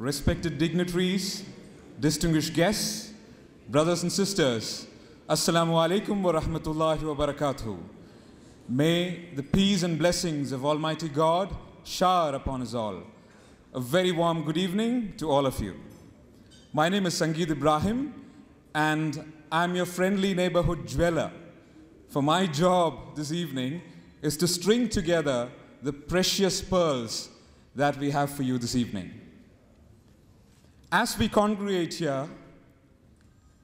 respected dignitaries, distinguished guests, brothers and sisters, Assalamu alaikum wa rahmatullahi wa barakatuh. May the peace and blessings of Almighty God shower upon us all. A very warm good evening to all of you. My name is Sangeet Ibrahim, and I'm your friendly neighborhood jeweler. For my job this evening is to string together the precious pearls that we have for you this evening. As we congregate here,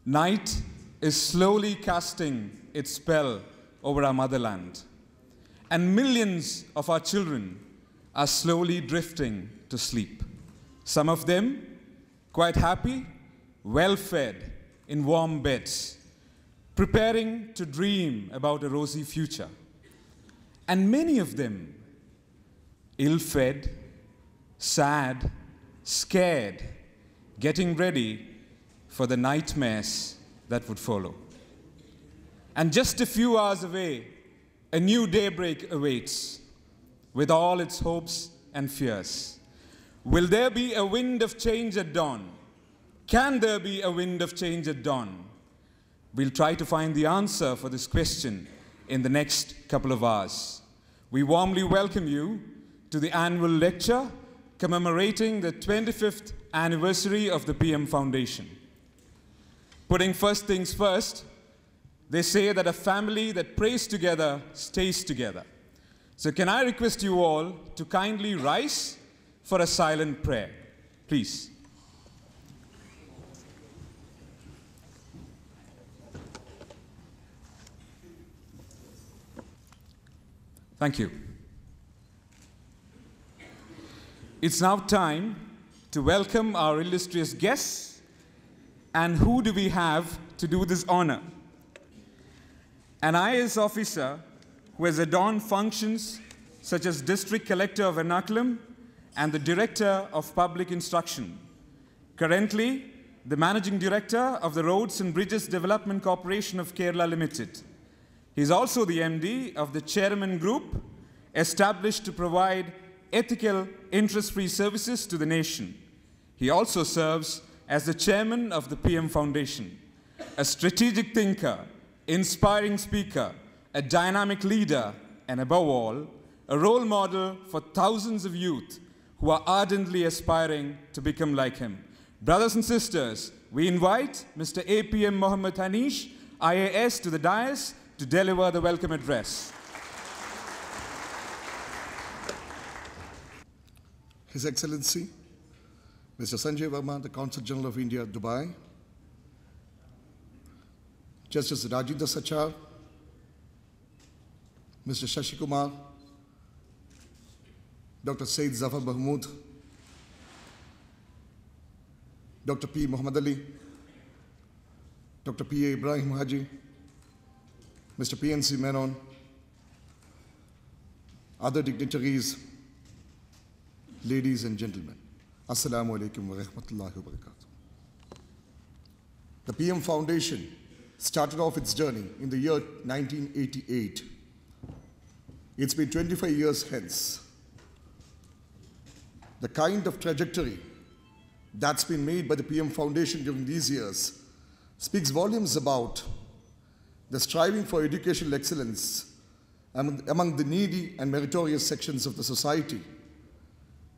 night is slowly casting its spell over our motherland, and millions of our children are slowly drifting to sleep. Some of them quite happy, well-fed, in warm beds, preparing to dream about a rosy future. And many of them ill-fed, sad, scared, getting ready for the nightmares that would follow. And just a few hours away, a new daybreak awaits with all its hopes and fears. Will there be a wind of change at dawn? Can there be a wind of change at dawn? We'll try to find the answer for this question in the next couple of hours. We warmly welcome you to the annual lecture commemorating the 25th anniversary of the PM Foundation. Putting first things first, they say that a family that prays together stays together. So can I request you all to kindly rise for a silent prayer, please. Thank you. It's now time to welcome our illustrious guests. And who do we have to do this honor? An IAS officer who has adorned functions such as District Collector of Ernakulam and the Director of Public Instruction. Currently, the Managing Director of the Roads and Bridges Development Corporation of Kerala Limited. He's also the MD of the Chairman Group, established to provide ethical, interest-free services to the nation. He also serves as the chairman of the PM Foundation, a strategic thinker, inspiring speaker, a dynamic leader, and above all, a role model for thousands of youth who are ardently aspiring to become like him. Brothers and sisters, we invite Mr. APM Mohammed Hanish, IAS, to the dais to deliver the welcome address. His Excellency, Mr. Sanjay Verma, the Consul General of India, Dubai, Justice Rajendra Sachar, Mr. Shashi Kumar, Dr. Said Zafar Mahmood, Dr. P. Muhammad Ali, Dr. P. A. Ibrahim Haji, Mr. PNC Menon, other dignitaries, ladies and gentlemen, Assalamu alaikum wa rahmatullahi wa barakatuh. The PM Foundation started off its journey in the year 1988. It's been 25 years hence. The kind of trajectory that's been made by the PM Foundation during these years speaks volumes about the striving for educational excellence among the needy and meritorious sections of the society,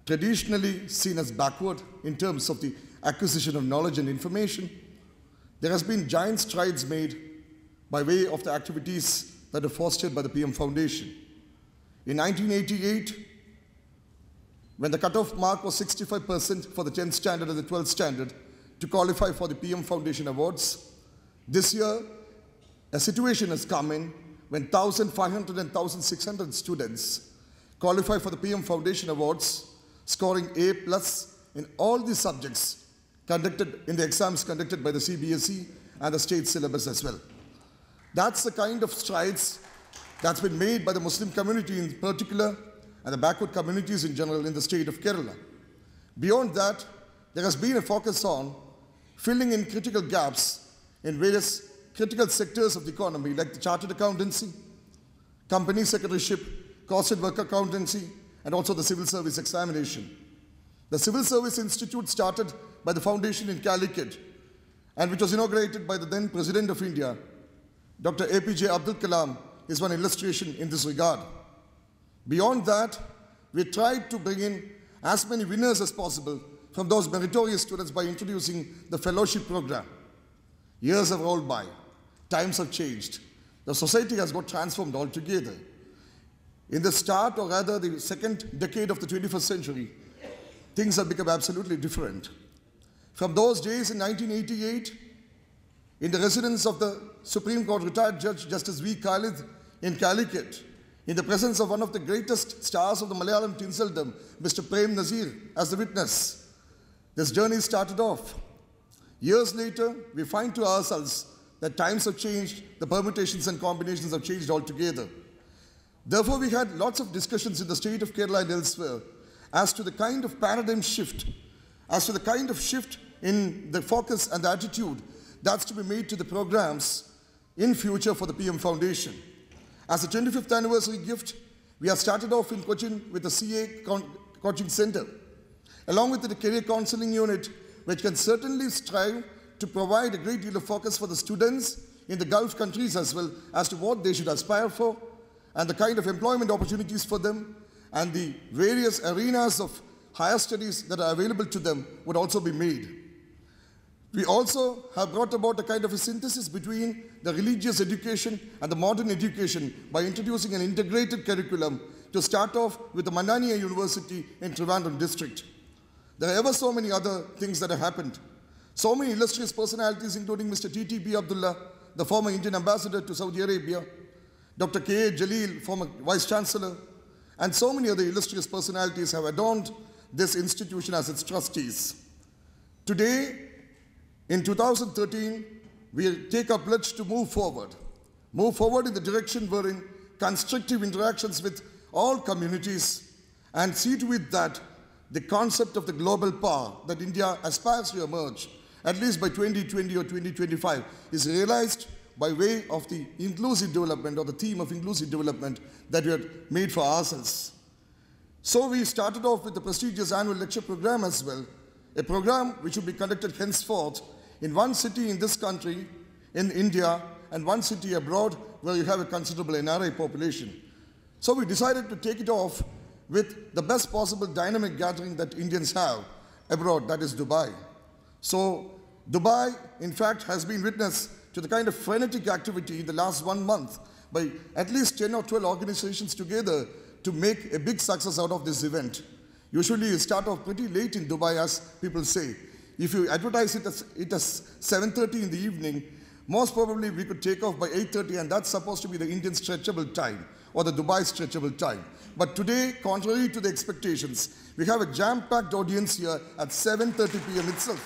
traditionally seen as backward in terms of the acquisition of knowledge and information. There has been giant strides made by way of the activities that are fostered by the PM Foundation. In 1988, when the cutoff mark was 65% for the 10th standard and the 12th standard to qualify for the PM Foundation Awards, this year a situation has come in when 1,500 and 1,600 students qualify for the PM Foundation Awards, scoring A+ in all the subjects conducted in the exams conducted by the CBSE and the state syllabus as well. That's the kind of strides that's been made by the Muslim community in particular and the backward communities in general in the state of Kerala. Beyond that, there has been a focus on filling in critical gaps in various critical sectors of the economy like the chartered accountancy, company secretaryship, cost and work accountancy, and also the civil service examination. The Civil Service Institute, started by the foundation in Calicut and which was inaugurated by the then President of India, Dr. APJ Abdul Kalam, is one illustration in this regard. Beyond that, we tried to bring in as many winners as possible from those meritorious students by introducing the fellowship program. Years have rolled by. Times have changed. The society has got transformed altogether. In the start, or rather the second decade of the 21st century, things have become absolutely different. From those days in 1988, in the residence of the Supreme Court retired Judge Justice V. Khalid in Calicut, in the presence of one of the greatest stars of the Malayalam tinseldom, Mr. Prem Nazir, as the witness, this journey started off. Years later, we find to ourselves that times have changed, the permutations and combinations have changed altogether. Therefore, we had lots of discussions in the state of Kerala and elsewhere as to the kind of paradigm shift, as to the kind of shift in the focus and the attitude that's to be made to the programs in future for the PM Foundation. As a 25th anniversary gift, we have started off in Cochin with the CA Coaching Center, along with the Career Counseling Unit, which can certainly strive to provide a great deal of focus for the students in the Gulf countries as well as to what they should aspire for and the kind of employment opportunities for them and the various arenas of higher studies that are available to them would also be made. We also have brought about a kind of a synthesis between the religious education and the modern education by introducing an integrated curriculum to start off with the Manania University in Trivandrum district. There are ever so many other things that have happened. So many illustrious personalities, including Mr. T.T.B. Abdullah, the former Indian ambassador to Saudi Arabia, Dr. K.A. Jalil, former Vice Chancellor, and so many other illustrious personalities have adorned this institution as its trustees. Today, in 2013, we take a pledge to move forward in the direction wherein constructive interactions with all communities and see to it that the concept of the global power that India aspires to emerge, at least by 2020 or 2025, is realized by way of the inclusive development or the theme of inclusive development that we had made for ourselves. So we started off with the prestigious annual lecture program as well, a program which will be conducted henceforth in one city in this country, in India, and one city abroad where you have a considerable NRI population. So we decided to take it off with the best possible dynamic gathering that Indians have abroad, that is Dubai. So Dubai, in fact, has been witness to the kind of frenetic activity in the last 1 month by at least 10 or 12 organizations together to make a big success out of this event. Usually you start off pretty late in Dubai, as people say. If you advertise it as 7:30 in the evening, most probably we could take off by 8:30, and that's supposed to be the Indian stretchable time or the Dubai stretchable time. But today, contrary to the expectations, we have a jam-packed audience here at 7:30 p.m. itself.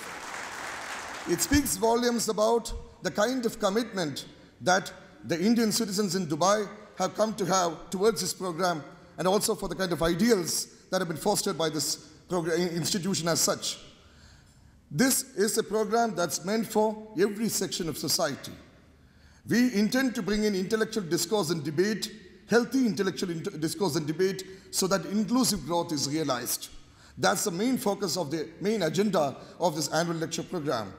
It speaks volumes about the kind of commitment that the Indian citizens in Dubai have come to have towards this program, and also for the kind of ideals that have been fostered by this institution as such. This is a program that's meant for every section of society. We intend to bring in intellectual discourse and debate, healthy intellectual discourse and debate, so that inclusive growth is realized. That's the main focus of the main agenda of this annual lecture program.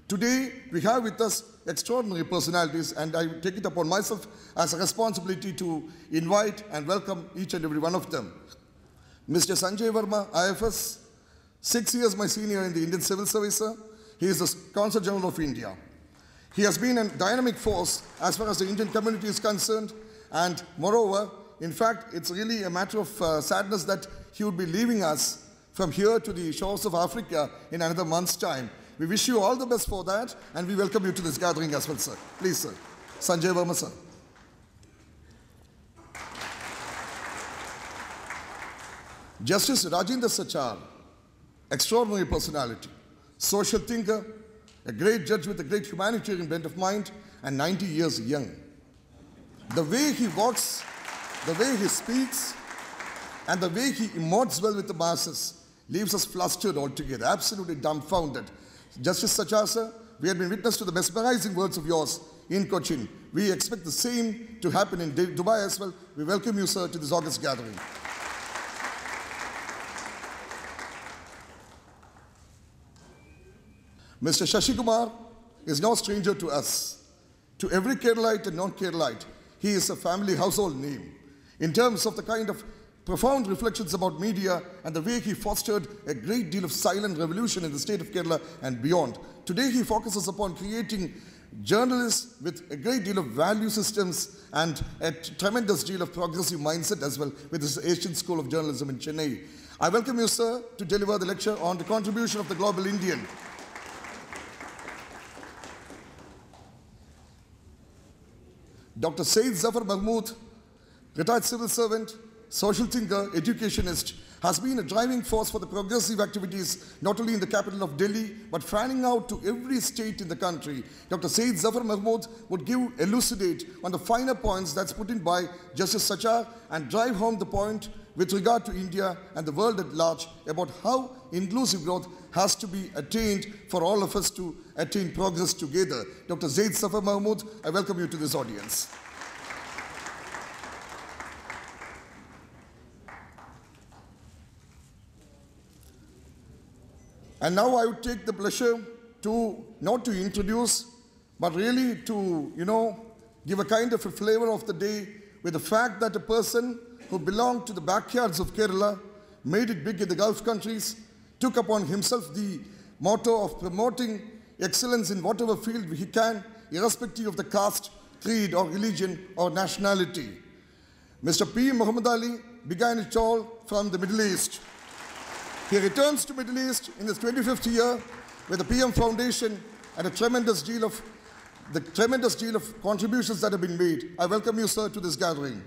Today, we have with us extraordinary personalities, and I take it upon myself as a responsibility to invite and welcome each and every one of them. Mr. Sanjay Verma, IFS, 6 years my senior in the Indian Civil Service. He is the Consul General of India. He has been a dynamic force as far as the Indian community is concerned, and moreover, in fact, it's really a matter of sadness that he would be leaving us from here to the shores of Africa in another month's time. We wish you all the best for that, and we welcome you to this gathering as well, sir. Please, sir. Sanjay Verma, sir. Justice Rajendra Sachar, extraordinary personality, social thinker, a great judge with a great humanitarian bent of mind, and 90 years young. The way he walks, the way he speaks, and the way he emotes well with the masses leaves us flustered altogether, absolutely dumbfounded. Justice Sachar, sir, we have been witness to the mesmerizing words of yours in Cochin. We expect the same to happen in Dubai as well. We welcome you, sir, to this August gathering. Mr. Shashi Kumar is no stranger to us. To every Keralite and non-Keralite, he is a family household name. In terms of the kind of profound reflections about media and the way he fostered a great deal of silent revolution in the state of Kerala and beyond. Today he focuses upon creating journalists with a great deal of value systems and a tremendous deal of progressive mindset as well with his Asian School of Journalism in Chennai. I welcome you, sir, to deliver the lecture on the contribution of the global Indian. Dr. Syed Zafar Mahmood, retired civil servant, social thinker, educationist, has been a driving force for the progressive activities not only in the capital of Delhi but fanning out to every state in the country. Dr. Syed Zafar Mahmood would elucidate on the finer points that's put in by Justice Sachar and drive home the point with regard to India and the world at large about how inclusive growth has to be attained for all of us to attain progress together. Dr. Syed Zafar Mahmood, I welcome you to this audience. And now I would take the pleasure to, not to introduce, but really to, give a kind of a flavor of the day with the fact that a person who belonged to the backyards of Kerala, made it big in the Gulf countries, took upon himself the motto of promoting excellence in whatever field he can, irrespective of the caste, creed, or religion, or nationality. Mr. P. Muhammad Ali began it all from the Middle East. He returns to Middle East in his 25th year with the PM Foundation and the tremendous deal of contributions that have been made. I welcome you, sir, to this gathering.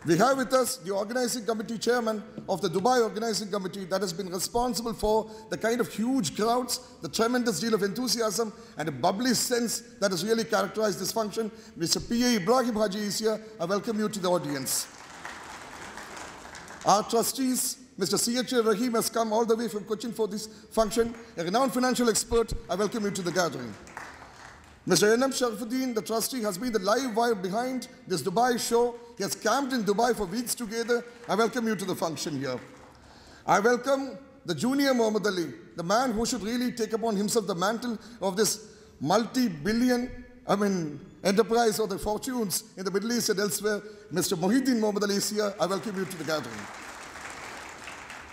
We have with us the organizing committee chairman of the Dubai Organizing Committee that has been responsible for the kind of huge crowds, the tremendous deal of enthusiasm and a bubbly sense that has really characterized this function. Mr. P.A. Ibrahim Haji is here. I welcome you to the audience. Our trustees, Mr. C.H.A. Rahim has come all the way from Cochin for this function. A renowned financial expert, I welcome you to the gathering. Mr. N.M. Sharifuddin, the trustee, has been the live wire behind this Dubai show. He has camped in Dubai for weeks together. I welcome you to the function here. I welcome the junior Muhammad Ali, the man who should really take upon himself the mantle of this multi-billion, enterprise or the fortunes in the Middle East and elsewhere. Mr. Muhyiddin Muhammad Ali is here. I welcome you to the gathering.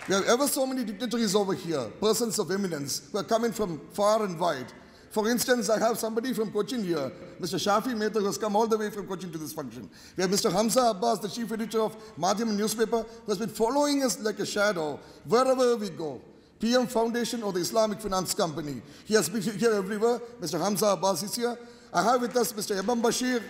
We have ever so many dignitaries over here, persons of eminence, who are coming from far and wide. For instance, I have somebody from Cochin here, Mr. Shafi Mehta, who has come all the way from Cochin to this function. We have Mr. Hamza Abbas, the chief editor of Madhyam newspaper, who has been following us like a shadow wherever we go. PM Foundation or the Islamic Finance Company. He has been here everywhere. Mr. Hamza Abbas is here. I have with us Mr. Ebam Bashir,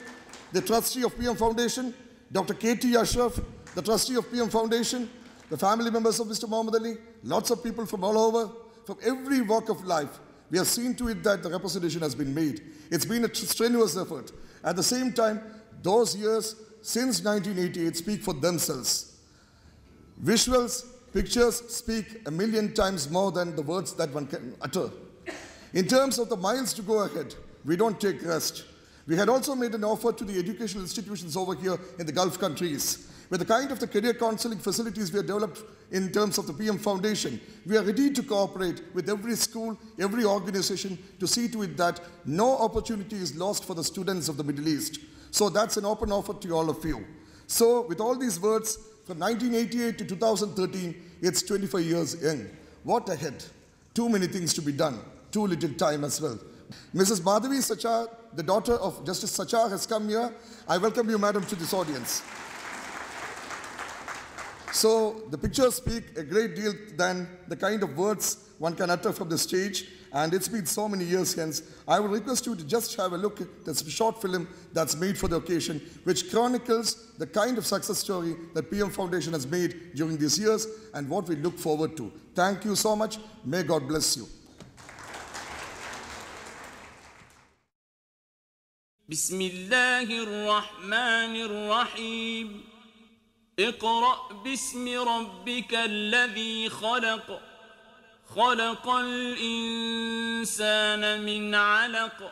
the trustee of PM Foundation, Dr. K.T. Ashraf, the trustee of PM Foundation, the family members of Mr. Muhammad Ali, lots of people from all over, from every walk of life. We have seen to it that the representation has been made. It's been a strenuous effort. At the same time, those years since 1988 speak for themselves. Visuals, pictures speak a million times more than the words that one can utter. In terms of the miles to go ahead, we don't take rest. We had also made an offer to the educational institutions over here in the Gulf countries. With the kind of the career counseling facilities we have developed in terms of the PM Foundation, we are ready to cooperate with every school, every organization to see to it that no opportunity is lost for the students of the Middle East. So that's an open offer to all of you. So with all these words, from 1988 to 2013, it's 25 years in. What ahead? Too many things to be done. Too little time as well. Mrs. Madhavi Sachar, the daughter of Justice Sachar, has come here. I welcome you, madam, to this audience. So the pictures speak a great deal than the kind of words one can utter from the stage, and it's been so many years hence. I would request you to just have a look at this short film that's made for the occasion, which chronicles the kind of success story that PM Foundation has made during these years and what we look forward to. Thank you so much. May God bless you. Bismillahirrahmanirrahim. اقرأ باسم ربك الذي خلق خلق الإنسان من علق.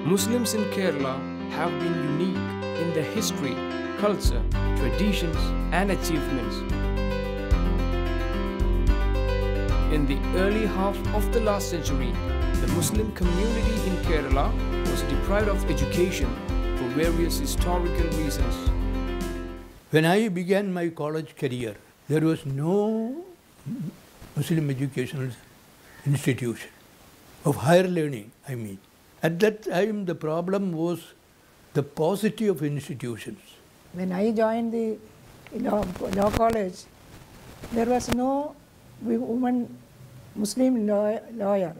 Muslims in Kerala have been unique in their history, culture, traditions and achievements. In the early half of the last century, the Muslim community in Kerala was deprived of education for various historical reasons. When I began my college career, there was no Muslim educational institution of higher learning, I mean. At that time, the problem was the paucity of institutions. When I joined the law college, there was no woman Muslim lawyer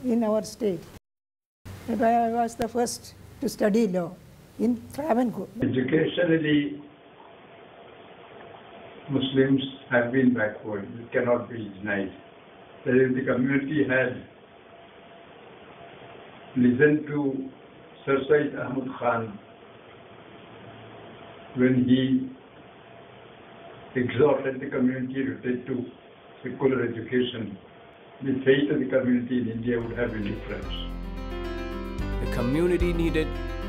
in our state. That's why I was the first to study law in Travancore. Educationally, Muslims have been backward. It cannot be denied. That if the community had listened to Sir Syed Ahmad Khan when he exhorted the community to take to secular education, the fate of the community in India would have been different. The community needed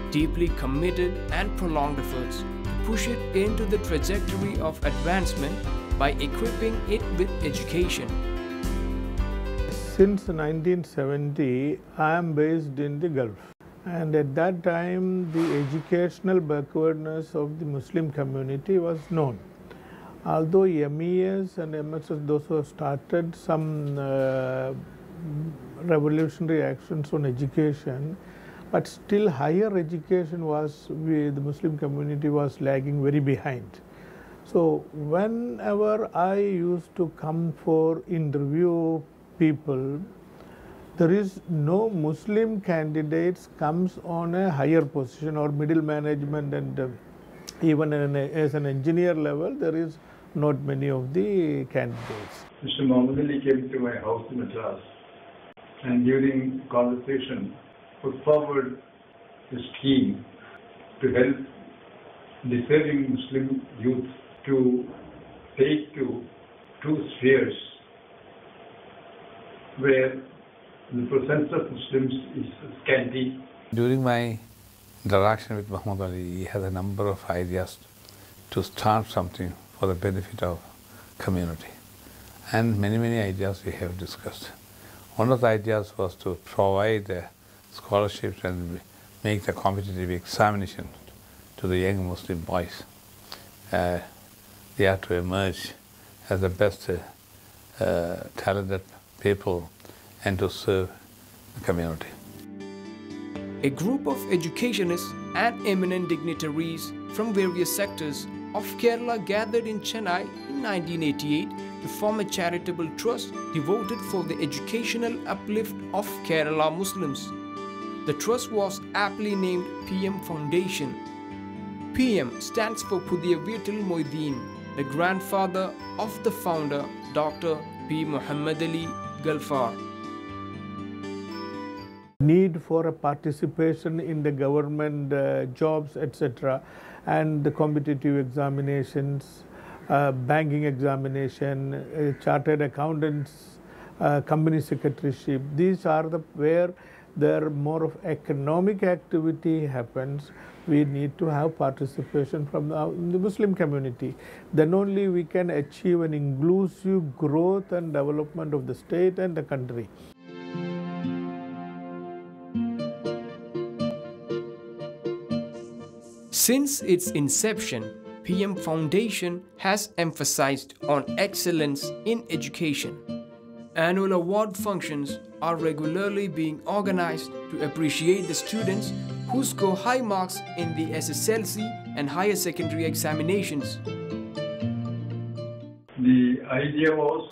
deeply committed and prolonged efforts to push it into the trajectory of advancement by equipping it with education. Since 1970, I am based in the Gulf. And at that time, the educational backwardness of the Muslim community was known. Although MES and MSS, those who have started some revolutionary actions on education, but still higher education was, the Muslim community was lagging very behind. So whenever I used to come for interview people, there is no Muslim candidates comes on a higher position or middle management, and even as an engineer level, there is not many of the candidates. Mr. Muhammad Ali came to my house in Madras and during conversation put forward a scheme to help deserving Muslim youth to take to two spheres where the presence of Muslims is scanty. During my interaction with Muhammad Ali, he had a number of ideas to start something for the benefit of community. And many ideas we have discussed. One of the ideas was to provide scholarships and make the competitive examination to the young Muslim boys. They are to emerge as the best talented people and to serve the community. A group of educationists and eminent dignitaries from various sectors of Kerala gathered in Chennai in 1988 to form a charitable trust devoted for the educational uplift of Kerala Muslims. The trust was aptly named PM Foundation. PM stands for Pudhiya Veetil Moideen, the grandfather of the founder, Dr. P. Muhammad Ali Gulfar. Need for a participation in the government jobs, etc., and the competitive examinations, banking examination, chartered accountants, company secretaryship. These are where there more of economic activity happens. We need to have participation from the Muslim community. Then only we can achieve an inclusive growth and development of the state and the country. Since its inception, PM Foundation has emphasized on excellence in education. Annual award functions are regularly being organized to appreciate the students who score high marks in the SSLC and higher secondary examinations. The idea was